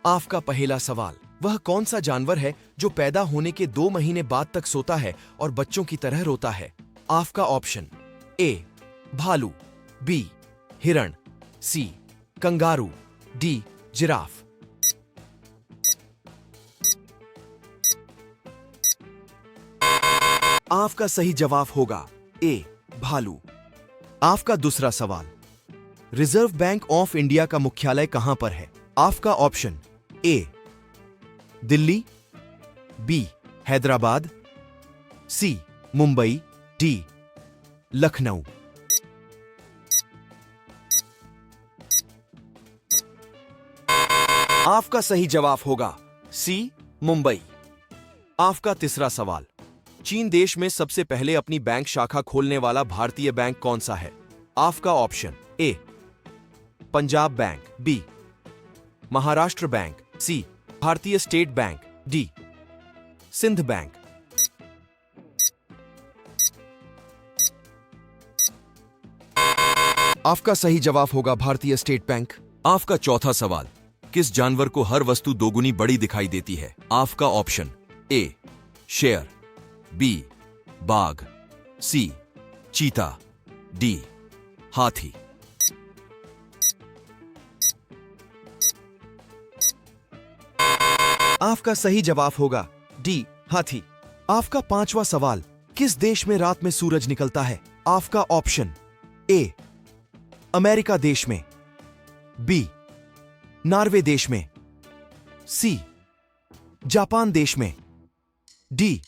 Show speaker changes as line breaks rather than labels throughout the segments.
आपका पहला सवाल, वह कौन सा जानवर है जो पैदा होने के 2 महीने बाद तक सोता है और बच्चों की तरह रोता है? आपका ऑप्शन ए भालू, बी हिरण, सी कंगारू, डी जिराफ। आपका सही जवाब होगा ए भालू। आपका दूसरा सवाल, रिजर्व बैंक ऑफ इंडिया का मुख्यालय कहां पर है? आपका option A Delhi, B Hyderabad, C Mumbai, D Lucknow. आपका सही जवाब होगा सी मुंबई। आपका तीसरा सवाल, चीन देश में सबसे पहले अपनी बैंक शाखा खोलने वाला भारतीय बैंक कौन सा है? आपका option A Punjab Bank, B Maharashtra Bank, C Bharatiya State Bank, D Sindh Bank. आपका सही जवाब होगा भारतीय स्टेट बैंक। आपका चौथा सवाल, किस जानवर को हर वस्तु दोगुनी बड़ी दिखाई देती है? आपका ऑप्शन ए शेर, बी बाघ, सी चीता, डी हाथी। आपका सही जवाब होगा डी हाथी। आपका पांचवा सवाल, किस देश में रात में सूरज निकलता है? आपका ऑप्शन ए अमेरिका देश में, बी नॉर्वे देश में, सी जापान देश में, डी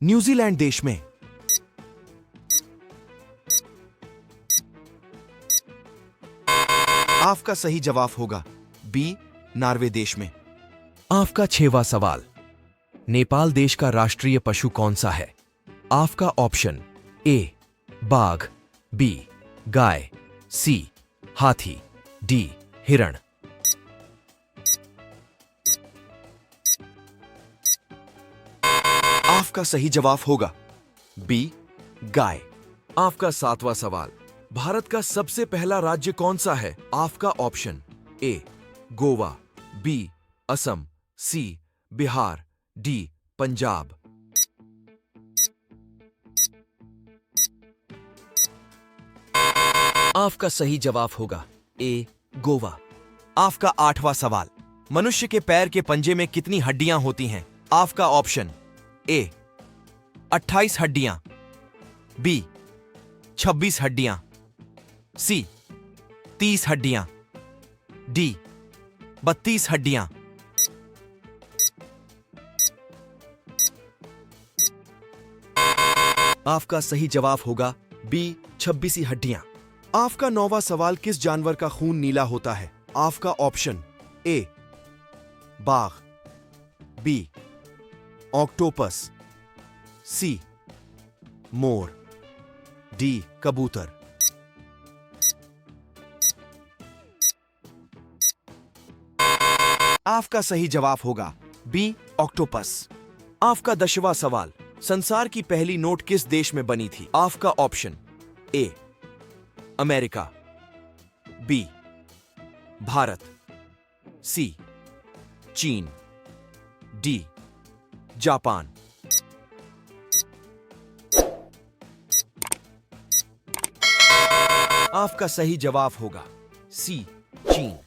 न्यूजीलैंड देश में। आपका सही जवाब होगा बी नॉर्वे देश में। आपका 6वां सवाल, नेपाल देश का राष्ट्रीय पशु कौन सा है? आपका ऑप्शन ए बाघ, बी गाय, सी हाथी, डी हिरण। आपका सही जवाब होगा बी गाय। आपका 7वां सवाल, भारत का सबसे पहला राज्य कौन सा है? आपका option A Goa, B Assam, C Bihar, D Punjab. आपका सही जवाब होगा ए गोवा। आपका 8वां सवाल, मनुष्य के पैर के पंजे में कितनी हड्डियां होती हैं? आपका ऑप्शन ए 28 हड्डियां, बी 26 हड्डियां, सी 30 हड्डियां, डी 32 हड्डियां। आपका सही जवाब होगा बी 26 हड्डियां। आपका 9वां सवाल, किस जानवर का खून नीला होता है? आपका ऑप्शन ए बाघ, बी ऑक्टोपस, सी मोर, डी कबूतर। आपका सही जवाब होगा बी ऑक्टोपस। आपका 10वां सवाल, संसार की पहली नोट किस देश में बनी थी? आपका option A America, B Bharat, C चीन, डी जापान। आपका सही जवाब होगा सी चीन।